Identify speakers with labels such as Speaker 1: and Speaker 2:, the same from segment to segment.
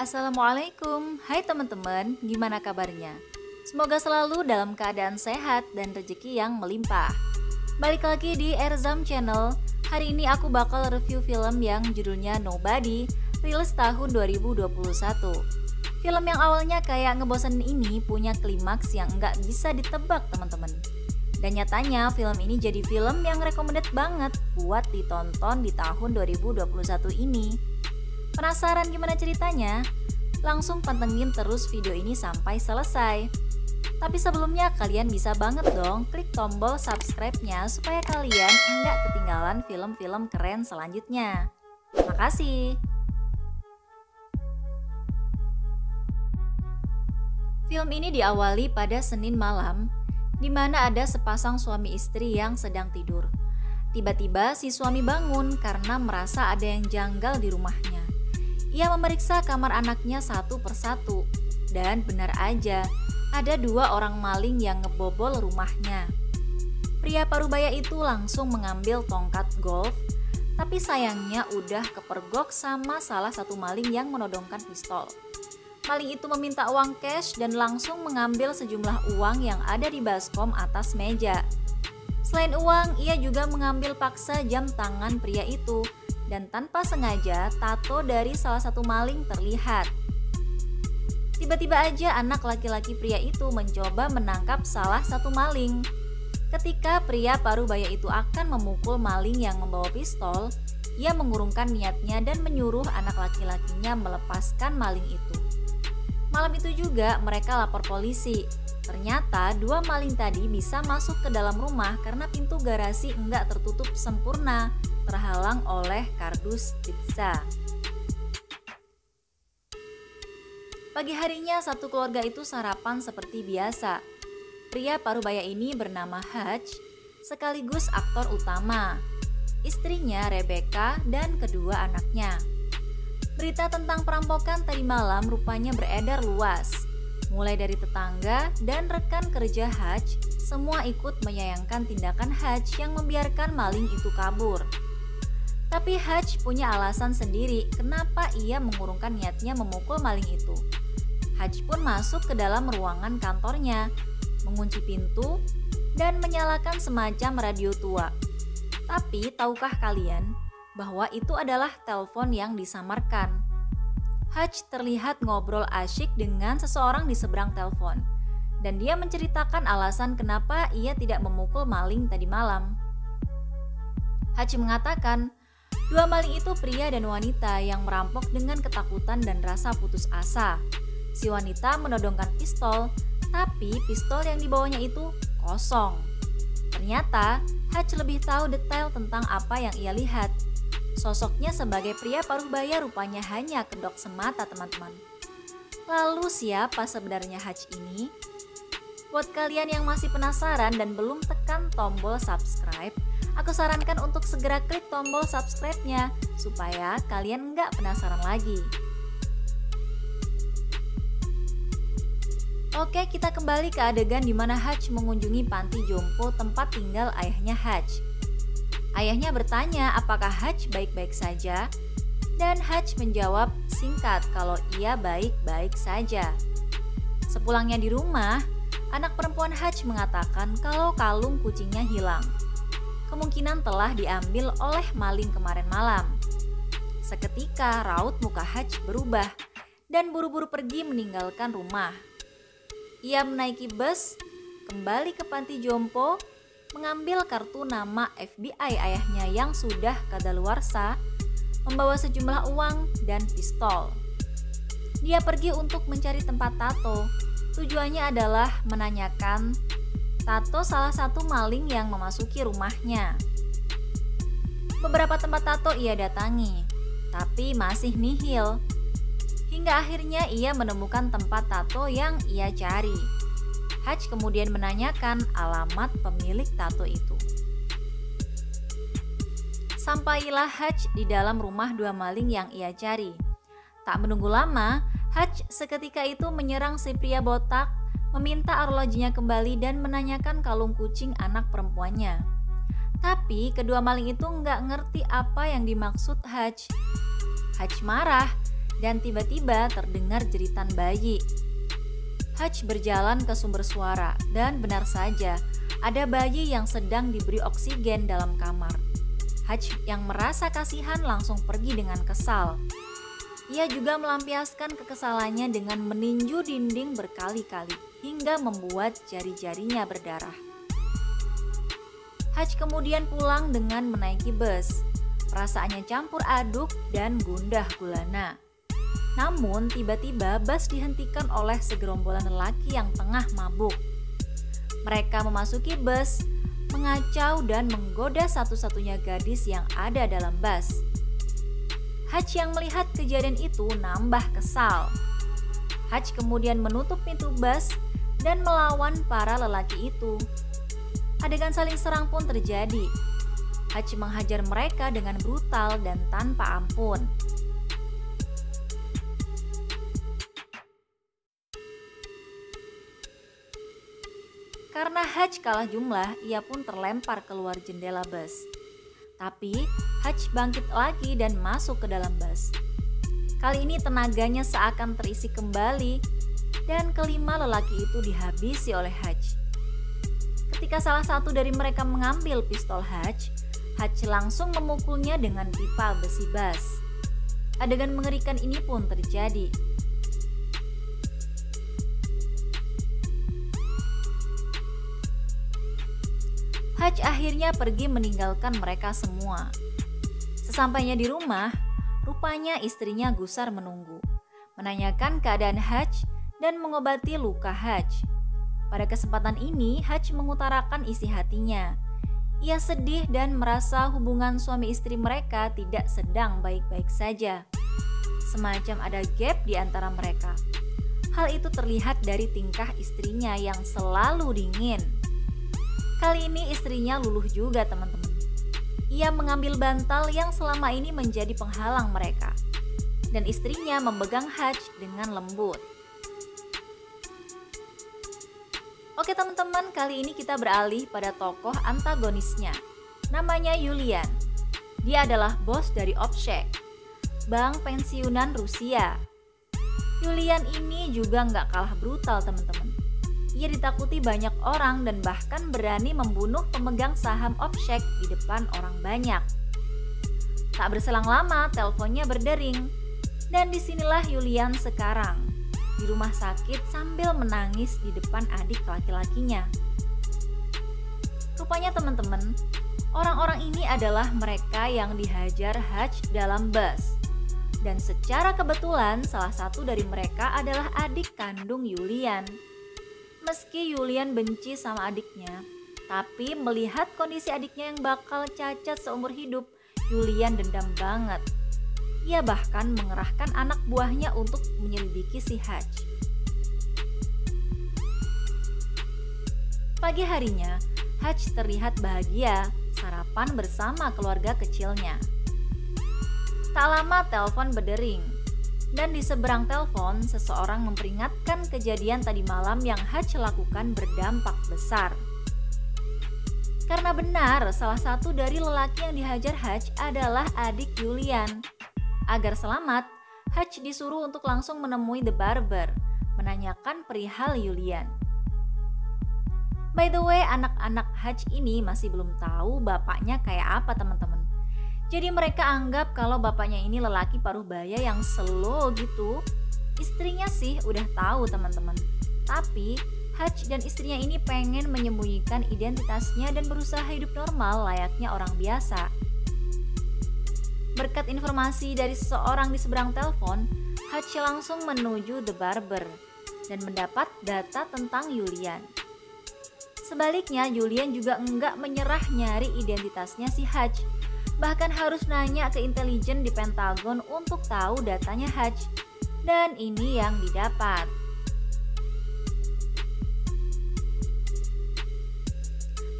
Speaker 1: Assalamualaikum, hai teman-teman, gimana kabarnya? Semoga selalu dalam keadaan sehat dan rezeki yang melimpah. Balik lagi di Erzam Channel. Hari ini aku bakal review film yang judulnya Nobody, rilis tahun 2021. Film yang awalnya kayak ngebosenin ini punya klimaks yang nggak bisa ditebak teman-teman. Dan nyatanya film ini jadi film yang recommended banget buat ditonton di tahun 2021 ini. Penasaran gimana ceritanya? Langsung pantengin terus video ini sampai selesai. Tapi sebelumnya kalian bisa banget dong klik tombol subscribe-nya supaya kalian nggak ketinggalan film-film keren selanjutnya. Makasih. Film ini diawali pada Senin malam, di mana ada sepasang suami istri yang sedang tidur. Tiba-tiba si suami bangun karena merasa ada yang janggal di rumahnya. Ia memeriksa kamar anaknya satu persatu, dan benar aja, ada dua orang maling yang ngebobol rumahnya. Pria parubaya itu langsung mengambil tongkat golf, tapi sayangnya udah kepergok sama salah satu maling yang menodongkan pistol. Maling itu meminta uang cash dan langsung mengambil sejumlah uang yang ada di baskom atas meja. Selain uang, ia juga mengambil paksa jam tangan pria itu. Dan tanpa sengaja, tato dari salah satu maling terlihat. Tiba-tiba aja anak laki-laki pria itu mencoba menangkap salah satu maling. Ketika pria parubaya itu akan memukul maling yang membawa pistol, ia mengurungkan niatnya dan menyuruh anak laki-lakinya melepaskan maling itu. Malam itu juga mereka lapor polisi. Ternyata dua maling tadi bisa masuk ke dalam rumah karena pintu garasi enggak tertutup sempurna, terhalang oleh kardus pizza. Pagi harinya satu keluarga itu sarapan seperti biasa. Pria parubaya ini bernama Hutch, sekaligus aktor utama, istrinya Rebecca dan kedua anaknya. Berita tentang perampokan tadi malam rupanya beredar luas. Mulai dari tetangga dan rekan kerja Hutch, semua ikut menyayangkan tindakan Hutch yang membiarkan maling itu kabur. Tapi Hutch punya alasan sendiri kenapa ia mengurungkan niatnya memukul maling itu. Hutch pun masuk ke dalam ruangan kantornya, mengunci pintu, dan menyalakan semacam radio tua. Tapi tahukah kalian bahwa itu adalah telepon yang disamarkan? Hutch terlihat ngobrol asyik dengan seseorang di seberang telepon, dan dia menceritakan alasan kenapa ia tidak memukul maling tadi malam. Hutch mengatakan, dua maling itu pria dan wanita yang merampok dengan ketakutan dan rasa putus asa. Si wanita menodongkan pistol, tapi pistol yang dibawanya itu kosong. Ternyata, Hutch lebih tahu detail tentang apa yang ia lihat. Sosoknya sebagai pria parubaya rupanya hanya kedok semata, teman-teman. Lalu siapa sebenarnya Hutch ini? Buat kalian yang masih penasaran dan belum tekan tombol subscribe, aku sarankan untuk segera klik tombol subscribe-nya supaya kalian nggak penasaran lagi. Oke, kita kembali ke adegan di mana Hutch mengunjungi panti jompo tempat tinggal ayahnya Hutch. Ayahnya bertanya apakah Hutch baik-baik saja, dan Hutch menjawab singkat kalau ia baik-baik saja. Sepulangnya di rumah, anak perempuan Hutch mengatakan kalau kalung kucingnya hilang. Kemungkinan telah diambil oleh maling kemarin malam. Seketika raut muka Hutch berubah dan buru-buru pergi meninggalkan rumah. Ia menaiki bus, kembali ke panti jompo, mengambil kartu nama FBI ayahnya yang sudah kadaluarsa, membawa sejumlah uang dan pistol. Dia pergi untuk mencari tempat tato. Tujuannya adalah menanyakan tato salah satu maling yang memasuki rumahnya. Beberapa tempat tato ia datangi, tapi masih nihil. Hingga akhirnya ia menemukan tempat tato yang ia cari. Hutch kemudian menanyakan alamat pemilik tato itu. Sampailah Hutch di dalam rumah dua maling yang ia cari. Tak menunggu lama, Hutch seketika itu menyerang si pria botak, meminta arlojinya kembali dan menanyakan kalung kucing anak perempuannya. Tapi kedua maling itu nggak ngerti apa yang dimaksud Hutch. Hutch marah dan tiba-tiba terdengar jeritan bayi. Hutch berjalan ke sumber suara dan benar saja ada bayi yang sedang diberi oksigen dalam kamar. Hutch yang merasa kasihan langsung pergi dengan kesal. Ia juga melampiaskan kekesalannya dengan meninju dinding berkali-kali hingga membuat jari-jarinya berdarah. Hutch kemudian pulang dengan menaiki bus. Perasaannya campur aduk dan gundah gulana. Namun tiba-tiba bus dihentikan oleh segerombolan lelaki yang tengah mabuk. Mereka memasuki bus, mengacau dan menggoda satu-satunya gadis yang ada dalam bus. Hutch yang melihat kejadian itu nambah kesal. Hutch kemudian menutup pintu bus dan melawan para lelaki itu. Adegan saling serang pun terjadi. Hutch menghajar mereka dengan brutal dan tanpa ampun. Karena Hutch kalah jumlah, ia pun terlempar keluar jendela bus. Tapi Hutch bangkit lagi dan masuk ke dalam bus. Kali ini tenaganya seakan terisi kembali dan kelima lelaki itu dihabisi oleh Hutch. Ketika salah satu dari mereka mengambil pistol Hutch, Hutch langsung memukulnya dengan pipa besi bus. Adegan mengerikan ini pun terjadi. Hutch akhirnya pergi meninggalkan mereka semua. Sesampainya di rumah, rupanya istrinya gusar menunggu, menanyakan keadaan Hutch dan mengobati luka Hutch. Pada kesempatan ini, Hutch mengutarakan isi hatinya. Ia sedih dan merasa hubungan suami istri mereka tidak sedang baik-baik saja. Semacam ada gap di antara mereka. Hal itu terlihat dari tingkah istrinya yang selalu dingin. Kali ini istrinya luluh juga teman-teman. Ia mengambil bantal yang selama ini menjadi penghalang mereka. Dan istrinya memegang Hutch dengan lembut. Oke teman-teman, kali ini kita beralih pada tokoh antagonisnya. Namanya Yulian. Dia adalah bos dari Obshek, bank pensiunan Rusia. Yulian ini juga nggak kalah brutal teman-teman. Ia ditakuti banyak orang dan bahkan berani membunuh pemegang saham Obshek di depan orang banyak. Tak berselang lama, teleponnya berdering. Dan disinilah Yulian sekarang, di rumah sakit sambil menangis di depan adik laki-lakinya. Rupanya teman-teman, orang-orang ini adalah mereka yang dihajar Hutch dalam bus. Dan secara kebetulan salah satu dari mereka adalah adik kandung Yulian. Meski Yulian benci sama adiknya, tapi melihat kondisi adiknya yang bakal cacat seumur hidup, Yulian dendam banget. Ia bahkan mengerahkan anak buahnya untuk menyelidiki si Hutch. Pagi harinya, Hutch terlihat bahagia sarapan bersama keluarga kecilnya. Tak lama telepon berdering. Dan di seberang telepon, seseorang memperingatkan kejadian tadi malam yang Hutch lakukan berdampak besar. Karena benar, salah satu dari lelaki yang dihajar Hutch adalah adik Yulian. Agar selamat, Hutch disuruh untuk langsung menemui The Barber, menanyakan perihal Yulian. By the way, anak-anak Hutch ini masih belum tahu bapaknya kayak apa teman-teman. Jadi mereka anggap kalau bapaknya ini lelaki paruh baya yang slow gitu. Istrinya sih udah tahu teman-teman. Tapi Hutch dan istrinya ini pengen menyembunyikan identitasnya dan berusaha hidup normal layaknya orang biasa. Berkat informasi dari seseorang di seberang telepon, Hutch langsung menuju The Barber dan mendapat data tentang Yulian. Sebaliknya, Yulian juga enggak menyerah nyari identitasnya si Hutch. Bahkan harus nanya ke intelijen di Pentagon untuk tahu datanya Hutch. Dan ini yang didapat.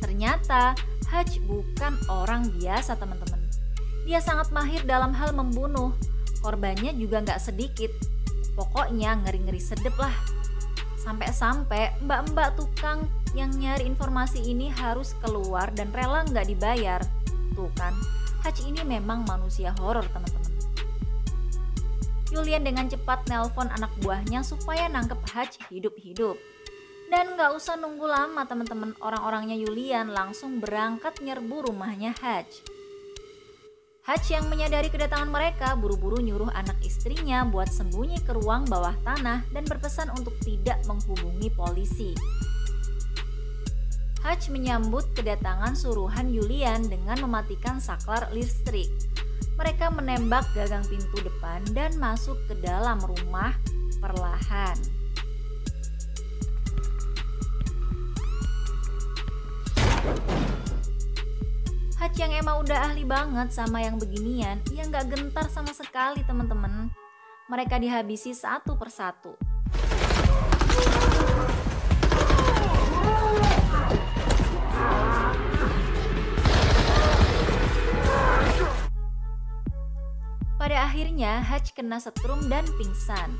Speaker 1: Ternyata Hutch bukan orang biasa teman-teman. Dia sangat mahir dalam hal membunuh. Korbannya juga nggak sedikit. Pokoknya ngeri-ngeri sedep lah. Sampai-sampai mbak-mbak tukang yang nyari informasi ini harus keluar dan rela nggak dibayar. Tuh kan, Hutch ini memang manusia horor teman-teman. Julian dengan cepat nelpon anak buahnya supaya nangkep Hutch hidup-hidup. Dan gak usah nunggu lama teman-teman, orang-orangnya Julian langsung berangkat nyerbu rumahnya Hutch. Hutch yang menyadari kedatangan mereka buru-buru nyuruh anak istrinya buat sembunyi ke ruang bawah tanah dan berpesan untuk tidak menghubungi polisi. Hutch menyambut kedatangan suruhan Julian dengan mematikan saklar listrik. Mereka menembak gagang pintu depan dan masuk ke dalam rumah perlahan. Hutch yang emang udah ahli banget sama yang beginian, ia nggak gentar sama sekali teman-teman. Mereka dihabisi satu persatu. Pada akhirnya Hutch kena setrum dan pingsan.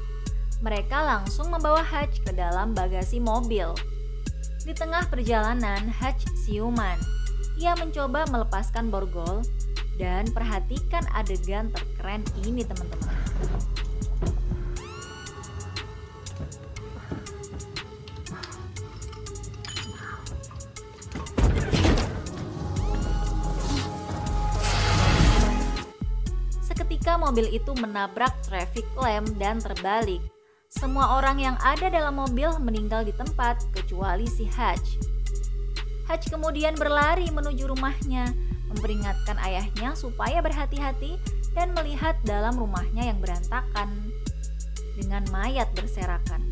Speaker 1: Mereka langsung membawa Hutch ke dalam bagasi mobil. Di tengah perjalanan Hutch siuman. Ia mencoba melepaskan borgol dan perhatikan adegan terkeren ini teman-teman. Seketika mobil itu menabrak traffic lamp dan terbalik. Semua orang yang ada dalam mobil meninggal di tempat kecuali si Hutch. Hutch kemudian berlari menuju rumahnya, memperingatkan ayahnya supaya berhati-hati dan melihat dalam rumahnya yang berantakan dengan mayat berserakan.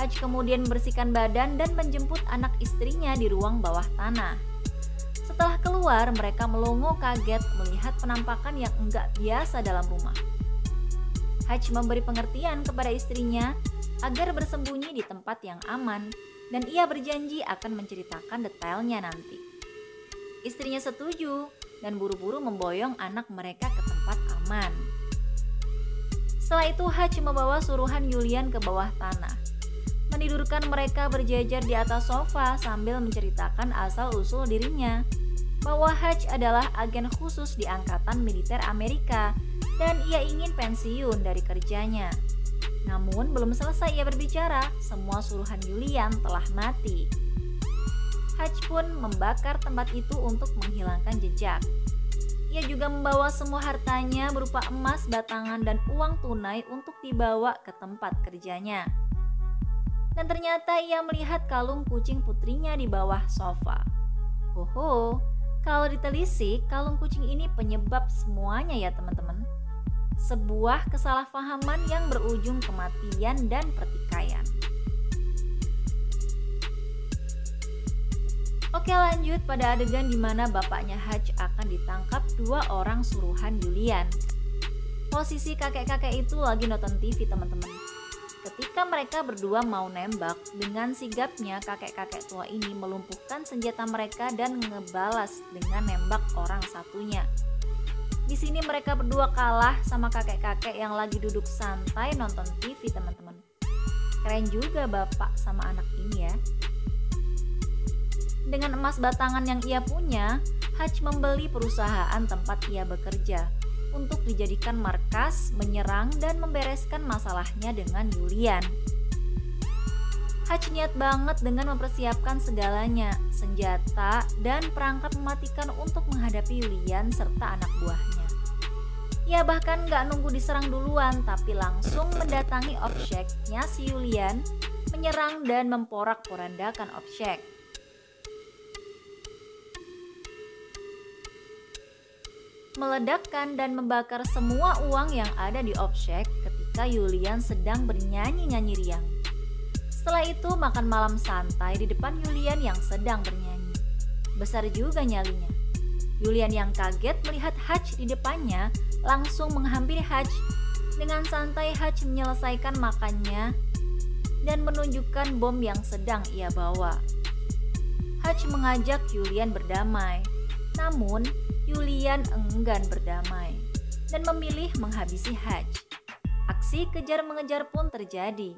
Speaker 1: Hutch kemudian membersihkan badan dan menjemput anak istrinya di ruang bawah tanah. Setelah keluar, mereka melongo kaget melihat penampakan yang enggak biasa dalam rumah. Hutch memberi pengertian kepada istrinya agar bersembunyi di tempat yang aman, dan ia berjanji akan menceritakan detailnya nanti. Istrinya setuju dan buru-buru memboyong anak mereka ke tempat aman. Setelah itu Hutch membawa suruhan Julian ke bawah tanah, menidurkan mereka berjajar di atas sofa sambil menceritakan asal-usul dirinya, bahwa Hutch adalah agen khusus di Angkatan Militer Amerika dan ia ingin pensiun dari kerjanya. Namun belum selesai ia berbicara, semua suruhan Julian telah mati. Hutch pun membakar tempat itu untuk menghilangkan jejak. Ia juga membawa semua hartanya berupa emas batangan dan uang tunai untuk dibawa ke tempat kerjanya. Dan ternyata ia melihat kalung kucing putrinya di bawah sofa. Hoho, kalau ditelisik, kalung kucing ini penyebab semuanya ya teman-teman. Sebuah kesalahpahaman yang berujung kematian dan pertikaian. Oke, lanjut pada adegan di mana bapaknya Hutch akan ditangkap dua orang suruhan Julian. Posisi kakek-kakek itu lagi nonton TV teman-teman. Ketika mereka berdua mau nembak, dengan sigapnya kakek-kakek tua ini melumpuhkan senjata mereka dan ngebalas dengan nembak orang satunya. Di sini mereka berdua kalah sama kakek-kakek yang lagi duduk santai nonton TV teman-teman. Keren juga bapak sama anak ini ya. Dengan emas batangan yang ia punya, Hutch membeli perusahaan tempat ia bekerja untuk dijadikan markas, menyerang dan membereskan masalahnya dengan Julian. Hutch niat banget dengan mempersiapkan segalanya, senjata dan perangkap mematikan untuk menghadapi Julian serta anak buahnya. Ia bahkan gak nunggu diserang duluan, tapi langsung mendatangi objeknya si Julian, menyerang dan memporak-porandakan objek. Meledakkan dan membakar semua uang yang ada di objek ketika Julian sedang bernyanyi-nyanyi riang. Setelah itu makan malam santai di depan Julian yang sedang bernyanyi. Besar juga nyalinya. Julian yang kaget melihat Hutch di depannya langsung menghampiri Hutch. Dengan santai Hutch menyelesaikan makannya dan menunjukkan bom yang sedang ia bawa. Hutch mengajak Julian berdamai, namun Julian enggan berdamai dan memilih menghabisi Hutch. Aksi kejar-mengejar pun terjadi.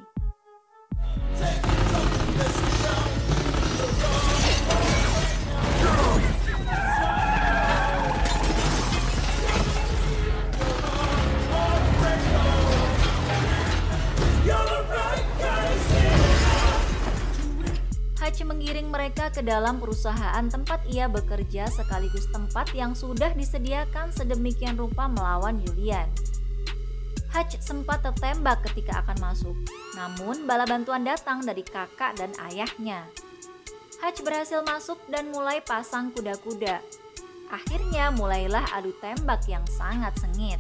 Speaker 1: memposting mereka ke dalam perusahaan tempat ia bekerja sekaligus tempat yang sudah disediakan sedemikian rupa melawan Julian. Hutch sempat tertembak ketika akan masuk, namun bala bantuan datang dari kakak dan ayahnya. Hutch berhasil masuk dan mulai pasang kuda-kuda. Akhirnya mulailah adu tembak yang sangat sengit.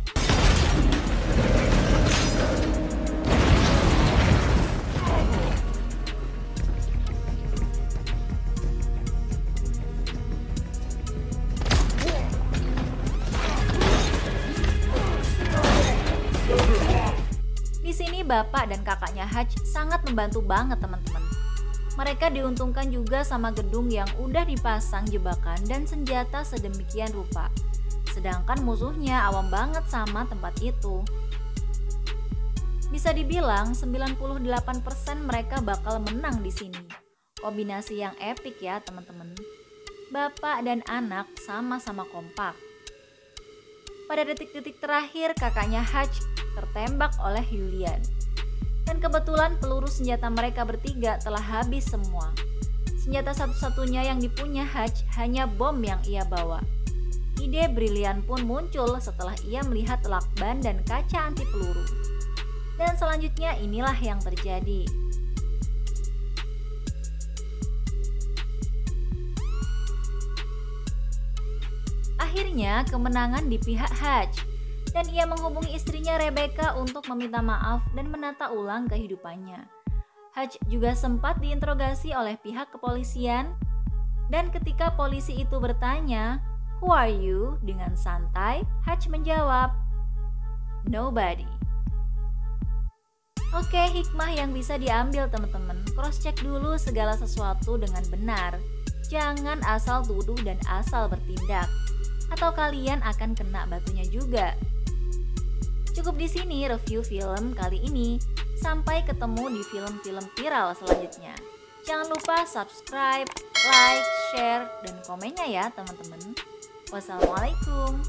Speaker 1: Di sini bapak dan kakaknya Hutch sangat membantu banget teman-teman. Mereka diuntungkan juga sama gedung yang udah dipasang jebakan dan senjata sedemikian rupa. Sedangkan musuhnya awam banget sama tempat itu. Bisa dibilang 98% mereka bakal menang di sini. Kombinasi yang epic ya teman-teman. Bapak dan anak sama-sama kompak. Pada detik-detik terakhir kakaknya Hutch tertembak oleh Julian. Dan kebetulan peluru senjata mereka bertiga telah habis semua. Senjata satu-satunya yang dipunya Hutch hanya bom yang ia bawa. Ide brilian pun muncul setelah ia melihat lakban dan kaca anti peluru. Dan selanjutnya inilah yang terjadi. Akhirnya kemenangan di pihak Hutch. Dan ia menghubungi istrinya Rebecca untuk meminta maaf dan menata ulang kehidupannya. Hutch juga sempat diinterogasi oleh pihak kepolisian, dan ketika polisi itu bertanya, "Who are you?" dengan santai, Hutch menjawab, "Nobody." Oke, hikmah yang bisa diambil teman-teman, cross-check dulu segala sesuatu dengan benar. Jangan asal tuduh dan asal bertindak, atau kalian akan kena batunya juga. Cukup di sini review film kali ini. Sampai ketemu di film-film viral selanjutnya. Jangan lupa subscribe, like, share, dan komennya ya teman-teman. Wassalamualaikum.